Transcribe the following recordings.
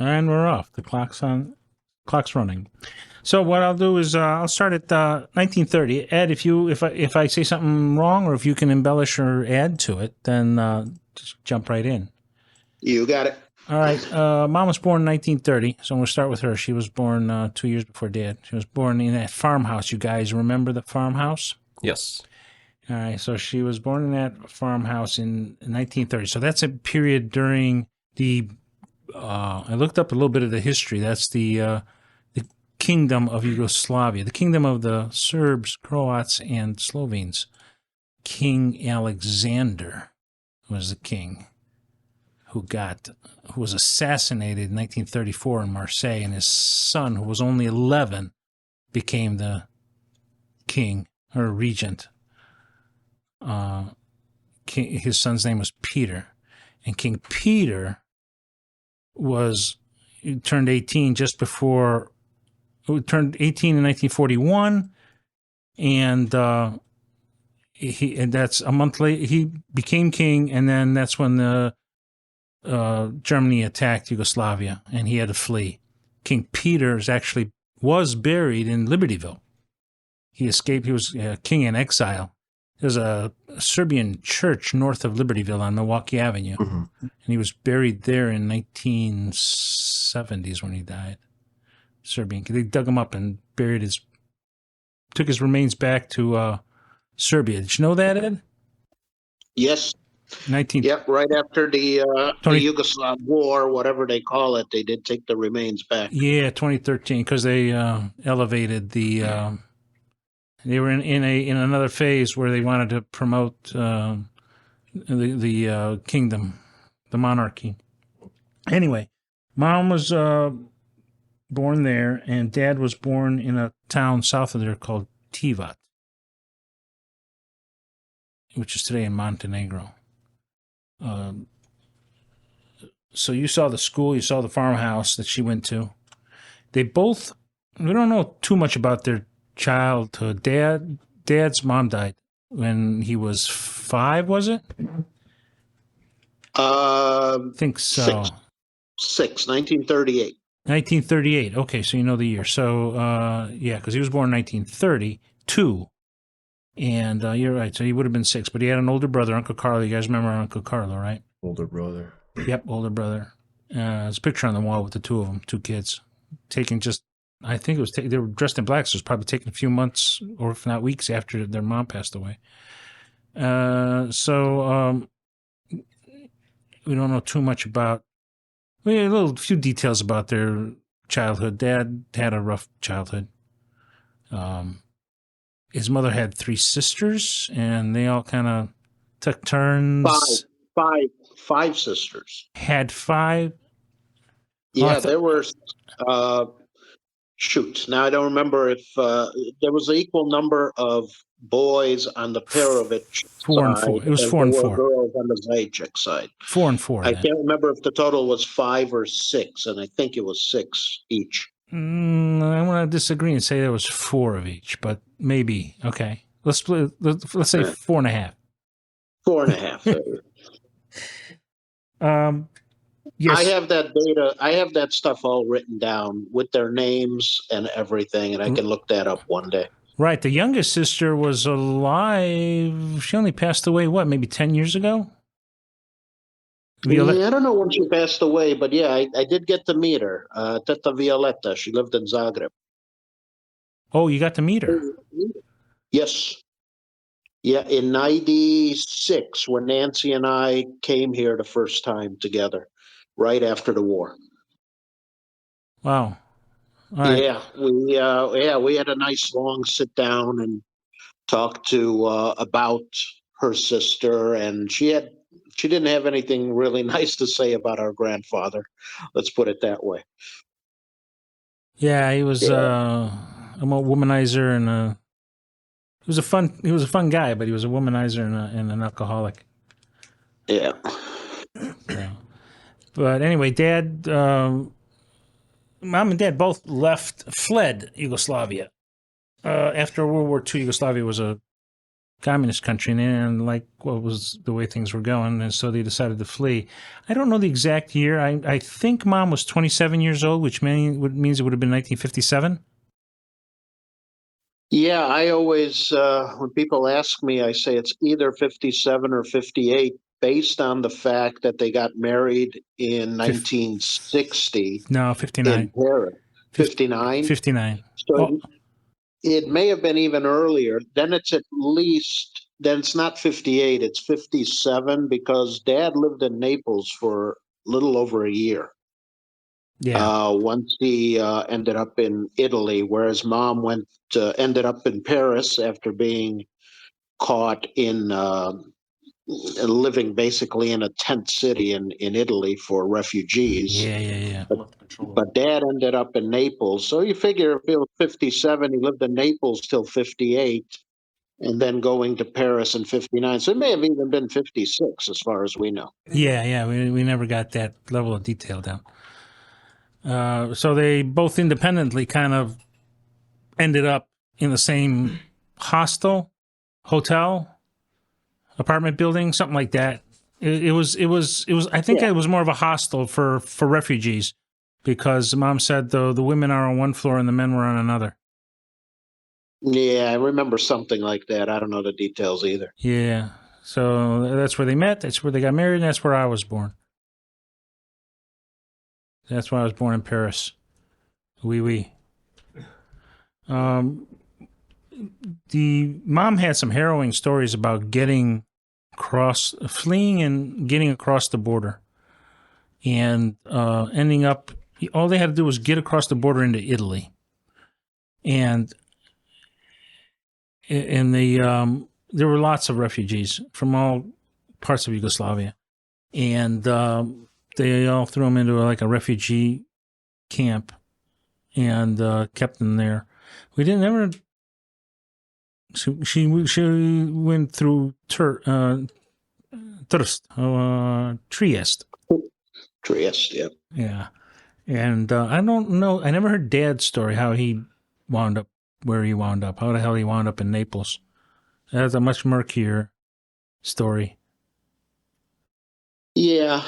And we're off. The clock's running. So what I'll do is I'll start at 1930. Ed, if I say something wrong or if you can embellish or add to it, then just jump right in. You got it. All right. Mom was born in 1930, so we'll start with her. She was born 2 years before Dad. She was born in that farmhouse. You guys remember the farmhouse? Yes. All right. So she was born in that farmhouse in 1930. So that's a period during the. I looked up a little bit of the history. That's the Kingdom of Yugoslavia, the kingdom of the Serbs, Croats, and Slovenes. King Alexander was the king who was assassinated in 1934 in Marseille, and his son, who was only 11, became the king or regent. His son's name was Peter, and King Peter turned 18 just before. He turned 18 in 1941, and that's a month later he became king, and then that's when Germany attacked Yugoslavia, and he had to flee. King Peter was buried in Libertyville. He escaped. He was king in exile. There's a Serbian church north of Libertyville on Milwaukee Avenue, and he was buried there in 1970s when he died. Serbian. They dug him up and took his remains back to Serbia. Did you know that, Ed? Yes. Yep, right after the Yugoslav War, whatever they call it, they did take the remains back. Yeah, 2013, because they elevated the. They were in another phase where they wanted to promote the kingdom, the monarchy. Anyway, Mom was born there, and Dad was born in a town south of there called Tivat, which is today in Montenegro. So you saw the school, you saw the farmhouse that she went to. We don't know too much about their childhood. Dad's mom died when he was 5, was it? I think so. 1938. 1938. Okay, so you know the year. So, yeah, because he was born in 1932. And you're right. So he would have been 6. But he had an older brother, Uncle Carlo. You guys remember Uncle Carlo, right? Older brother. Yep, older brother. There's a picture on the wall with the two of them, 2 kids. I think it was, they were dressed in black, so it was probably taken a few months, or if not weeks, after their mom passed away. We don't know too much about. We had a few details about their childhood. Dad had a rough childhood. His mother had 3 sisters, and they all kind of took turns. Five sisters. Had 5. Yeah, there were. Now I don't remember if there was an equal number of boys on the Perovic 4 and 4. It was 4 and 4. Girls on the Zajac side. 4 and 4. I can't remember if the total was 5 or 6, and I think it was 6 each. I want to disagree and say there was 4 of each, but maybe. Okay, let's say 4.5. 4.5. Yes. I have that data. I have that stuff all written down with their names and everything, and I can look that up one day. Right. The youngest sister was alive. She only passed away, maybe 10 years ago? I don't know when she passed away, but yeah, I did get to meet her. Teta Violeta. She lived in Zagreb. Oh, you got to meet her? Yes. Yeah, in 96, when Nancy and I came here the first time together, right after the war. Wow. All right. Yeah, we had a nice long sit down and talk about her sister, and she didn't have anything really nice to say about our grandfather. Let's put it that way. Yeah, he was a womanizer, and he was a fun guy, but he was a womanizer and an alcoholic. Yeah. Yeah. But anyway, Mom and Dad both fled Yugoslavia. After World War II, Yugoslavia was a communist country, and they didn't like what was the way things were going, and so they decided to flee. I don't know the exact year. I think Mom was 27 years old, which means it would have been 1957. Yeah, I always, when people ask me, I say it's either 57 or 58, based on the fact that they got married in 1960 No, in 59. Paris. 59? 59. So Oh, it may have been even earlier. Then it's at least, then it's not 58, it's 57 because Dad lived in Naples for a little over a year. yeah. Once he ended up in Italy, whereas Mom ended up in Paris after being caught in living basically in a tent city in Italy for refugees. Yeah. But Dad ended up in Naples. So you figure if he was 57, he lived in Naples till 58, and then going to Paris in 59. So it may have even been 56 as far as we know. Yeah. We never got that level of detail down. So they both independently kind of ended up in the same hostel, hotel, apartment building, something like that. It was. I think Yeah. it was more of a hostel for refugees, because Mom said the women are on one floor and the men were on another. Yeah, I remember something like that. I don't know the details either. Yeah. So that's where they met. That's where they got married. And that's where I was born. That's why I was born in Paris. Oui. The mom had some harrowing stories about fleeing and getting across the border, and ending up. All they had to do was get across the border into Italy, and there were lots of refugees from all parts of Yugoslavia, and they all threw them into a refugee camp and kept them there. We didn't ever. She went through Trieste. Trieste, yeah. Yeah, and I don't know. I never heard Dad's story how he wound up where he wound up. How the hell he wound up in Naples? That's a much murkier story. Yeah.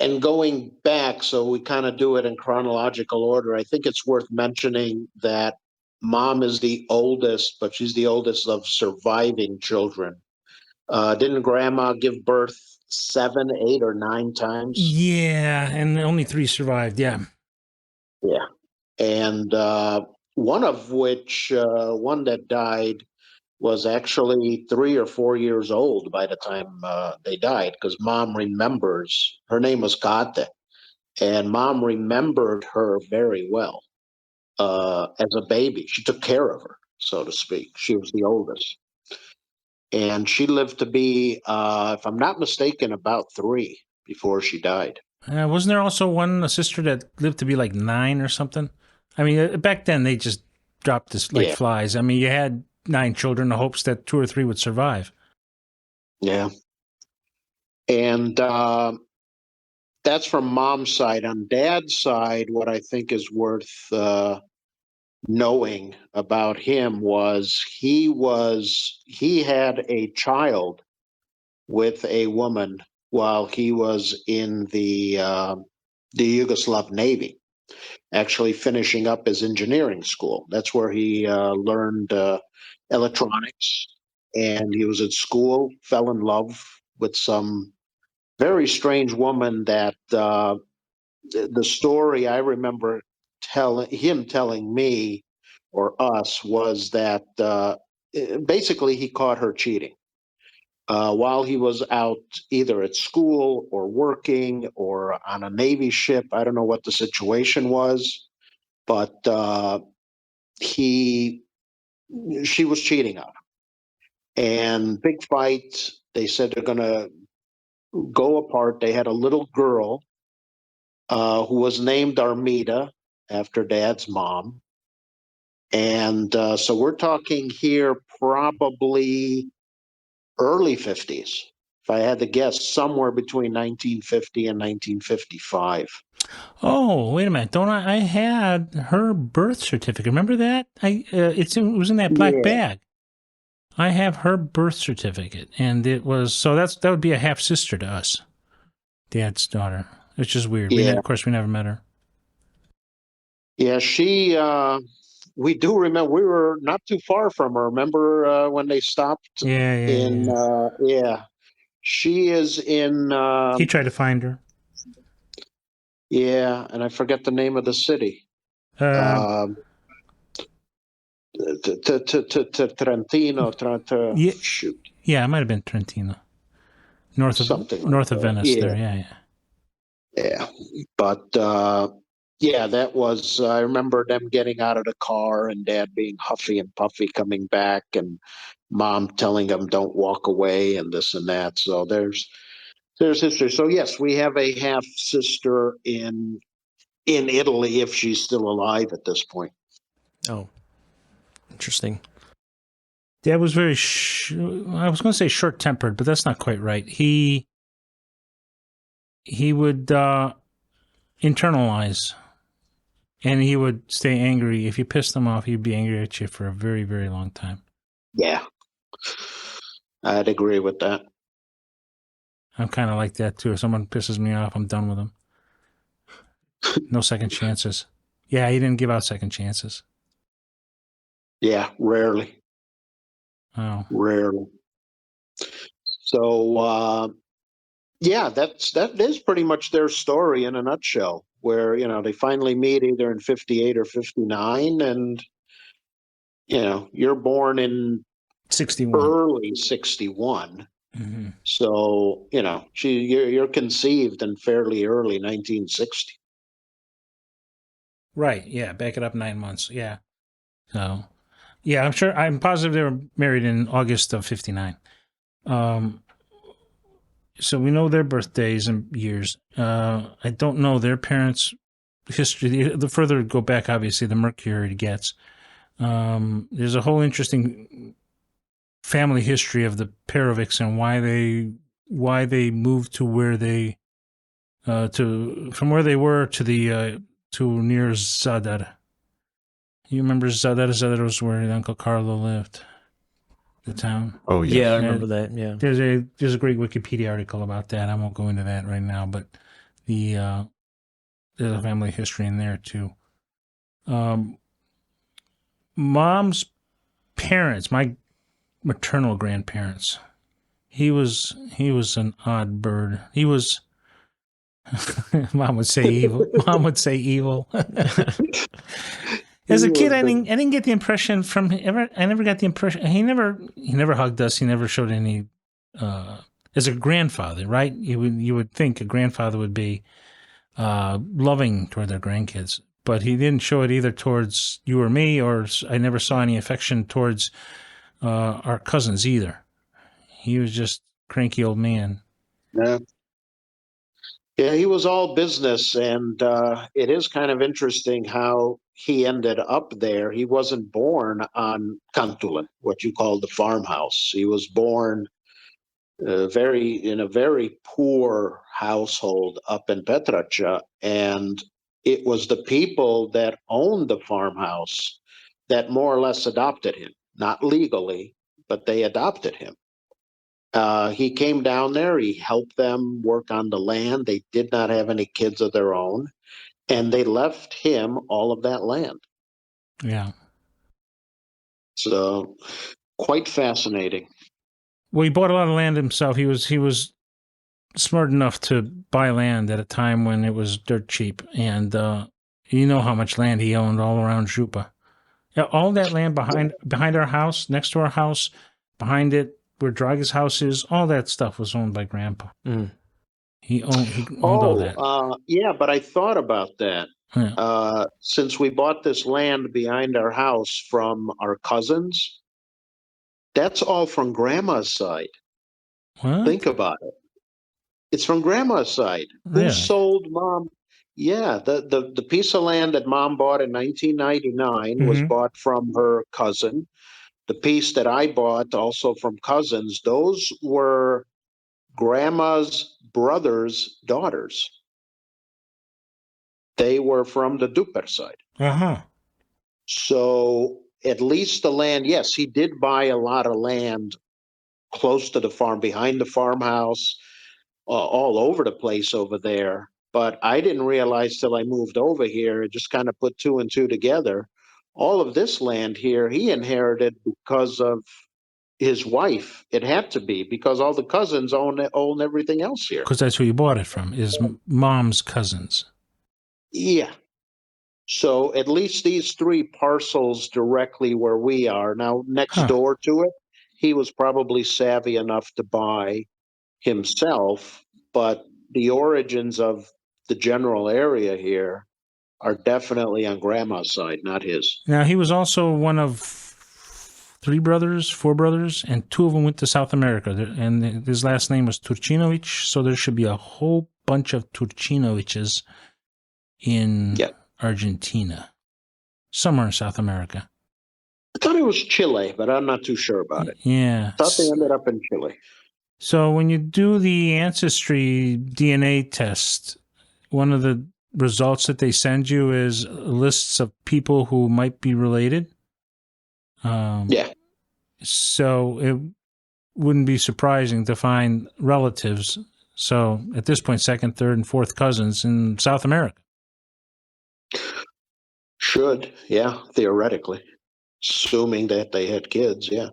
And going back, so we kind of do it in chronological order. I think it's worth mentioning that Mom is the oldest, but she's the oldest of surviving children. Didn't Grandma give birth 7, 8, or 9 times? Yeah, and only 3 survived. Yeah. Yeah. And one of which, one that died, was actually 3 or 4 years old by the time they died, because Mom remembers. Her name was Kate, and Mom remembered her very well as a baby. She took care of her, so to speak. She was the oldest, and she lived to be, if I'm not mistaken, about 3 before she died. Wasn't there also a sister that lived to be 9 or something? I mean, back then they just dropped this like Yeah, flies. I mean, you had 9 children in the hopes that 2 or 3 would survive. yeah, and that's from Mom's side. On Dad's side, what I think is worth knowing about him was he had a child with a woman while he was in the Yugoslav Navy, actually finishing up his engineering school. That's where he learned electronics, and he was at school, fell in love with some very strange woman that the story I remember telling me or us was that basically he caught her cheating while he was out either at school or working or on a Navy ship. I don't know what the situation was, but he she was cheating on him. And big fight. They said they're going to go apart. They had a little girl who was named Armida after Dad's mom. And so we're talking here probably early 50s. If I had to guess, somewhere between 1950 and 1955. Oh, wait a minute! Don't I had her birth certificate? Remember that? It was in that black Yeah, bag. I have her birth certificate, and it was that would be a half sister to us, Dad's daughter, which is weird. Yeah. Of course, we never met her. Yeah, we do remember, we were not too far from her. Remember when they stopped in, yeah. She is in, He tried to find her. yeah, and I forget the name of the city. Uh, Trentino, yeah, shoot, yeah, it might have been Trentino, north of something like that. Venice. Yeah, There, yeah. yeah. But yeah, that was, I remember them getting out of the car and Dad being huffy and puffy coming back, and Mom telling him don't walk away and this and that. So there's history. So yes, we have a half sister in Italy, if she's still alive at this point. Oh, interesting. Dad was very, I was going to say short-tempered, but that's not quite right. He would internalize, and he would stay angry. If you pissed him off, he'd be angry at you for a very, very long time. Yeah, I'd agree with that. I'm kind of like that too. If someone pisses me off, I'm done with them. No second chances. Yeah, he didn't give out second chances. Yeah, rarely. Oh, Rarely. So yeah, that is pretty much their story in a nutshell. Where they finally meet either in 58 or 59, and you're born in 61. early 61. Mm-hmm. So you're conceived in fairly early 1960. Right. Yeah. Back it up 9 months. Yeah. So, yeah, I'm positive they were married in August of 59. So we know their birthdays and years. I don't know their parents' history. The further you go back, obviously, the murkier it gets. There's a whole interesting family history of the Perovics and why they moved to where they from where they were to the to near Zadar. You remember Zadar? Zadar was where Uncle Carlo lived. The town. Oh yeah, I remember that. Yeah, there's a great Wikipedia article about that. I won't go into that right now, but there's a family history in there too. Mom's parents, my maternal grandparents. He was an odd bird. He was. Mom would say evil. Mom would say evil. As a kid, I didn't get the impression from him. I never got the impression. He never hugged us. He never showed any. As a grandfather, right? You would think a grandfather would be loving toward their grandkids, but he didn't show it either towards you or me, or I never saw any affection towards our cousins either. He was just a cranky old man. Yeah. Yeah, he was all business, and it is kind of interesting how he ended up there. He wasn't born on Cantulan, what you call the farmhouse. He was born in a very poor household up in Petracha, and it was the people that owned the farmhouse that more or less adopted him, not legally, but they adopted him. He came down there. He helped them work on the land. They did not have any kids of their own, and they left him all of that land. Yeah. So quite fascinating. Well, he bought a lot of land himself. He was smart enough to buy land at a time when it was dirt cheap, and you know how much land he owned all around Jupa. Yeah, all that land behind our house, next to our house, behind it where Draga's house is, all that stuff was owned by Grandpa. Mm. He owned all that. Yeah, but I thought about that. Yeah. Since we bought this land behind our house from our cousins, that's all from Grandma's side. What? Think about it. It's from Grandma's side. Really? Who sold Mom? Yeah, the piece of land that Mom bought in 1999 was bought from her cousin. The piece that I bought, also from cousins, those were Grandma's brother's daughters. They were from the Duper side. Uh-huh. So at least the land, yes, he did buy a lot of land close to the farm, behind the farmhouse, all over the place over there. But I didn't realize till I moved over here, just kind of put two and two together. All of this land here, he inherited because of his wife. It had to be because all the cousins own everything else here. Because that's who you bought it from, is mom's cousins. Yeah. So at least these three parcels directly where we are now, next door to it, he was probably savvy enough to buy himself, but the origins of the general area here are definitely on grandma's side, not his. Now, he was also one of four brothers, and two of them went to South America, and his last name was Turčinović, so there should be a whole bunch of Turčinovićes in Argentina, somewhere in South America. I thought it was Chile, but I'm not too sure about it. Yeah. I thought they ended up in Chile. So when you do the ancestry DNA test, one of the results that they send you is lists of people who might be related. So it wouldn't be surprising to find relatives. So at this point, second, third, and fourth cousins in South America. Should, yeah, theoretically. Assuming that they had kids, yeah.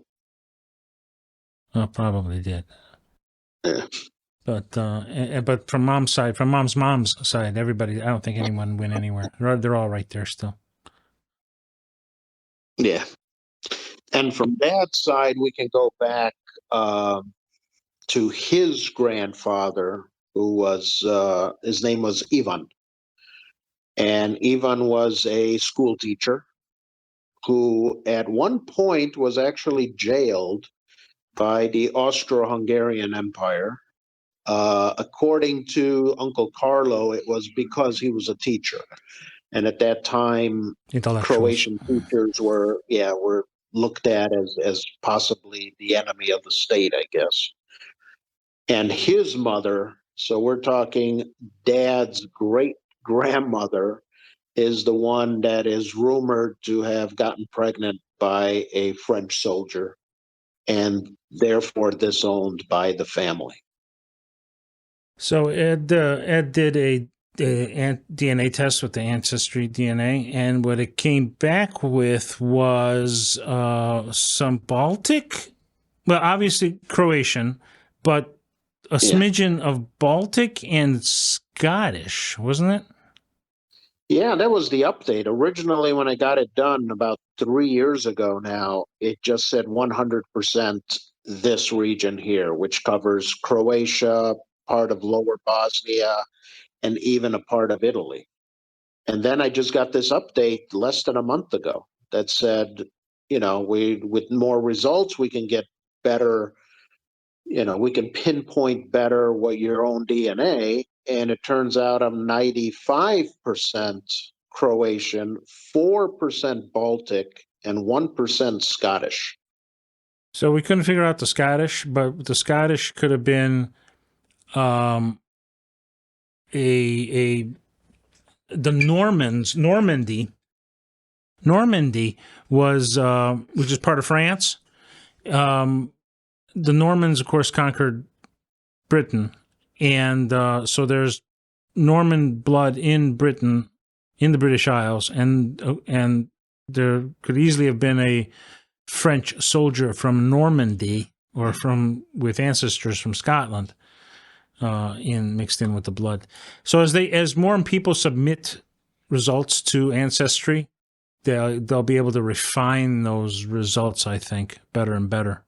Well, probably did. Yeah. But from mom's side, everybody, I don't think anyone went anywhere. They're all right there still. Yeah. And from dad's side, we can go back to his grandfather, who was, his name was Ivan. And Ivan was a school teacher who at one point was actually jailed by the Austro-Hungarian Empire. According to Uncle Carlo, it was because he was a teacher. And at that time, Croatian teachers were looked at as possibly the enemy of the state, I guess. And his mother, so we're talking dad's great-grandmother, is the one that is rumored to have gotten pregnant by a French soldier and therefore disowned by the family. So Ed did a DNA test with the Ancestry DNA, and what it came back with was some Baltic, well, obviously Croatian, but a smidgen of Baltic and Scottish, wasn't it? Yeah, that was the update. Originally, when I got it done about 3 years ago now, it just said 100% this region here, which covers Croatia, part of Lower Bosnia, and even a part of Italy. And then I just got this update less than a month ago that said, with more results, we can get better, we can pinpoint better what your own DNA. And it turns out I'm 95% Croatian, 4% Baltic, and 1% Scottish. So we couldn't figure out the Scottish, but the Scottish could have been the Normans. Normandy was, which is part of France. The Normans, of course, conquered Britain. And so there's Norman blood in Britain, in the British Isles, and there could easily have been a French soldier from Normandy or with ancestors from Scotland mixed in with the blood. So as more people submit results to Ancestry, they'll be able to refine those results, I think, better and better.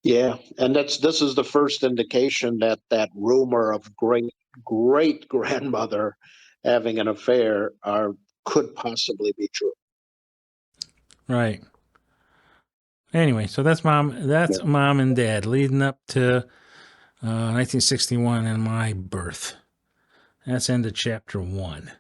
Yeah, and this is the first indication that rumor of great grandmother having an affair could possibly be true. Right. Anyway, so that's mom and dad leading up to 1961 and my birth. That's end of chapter 1.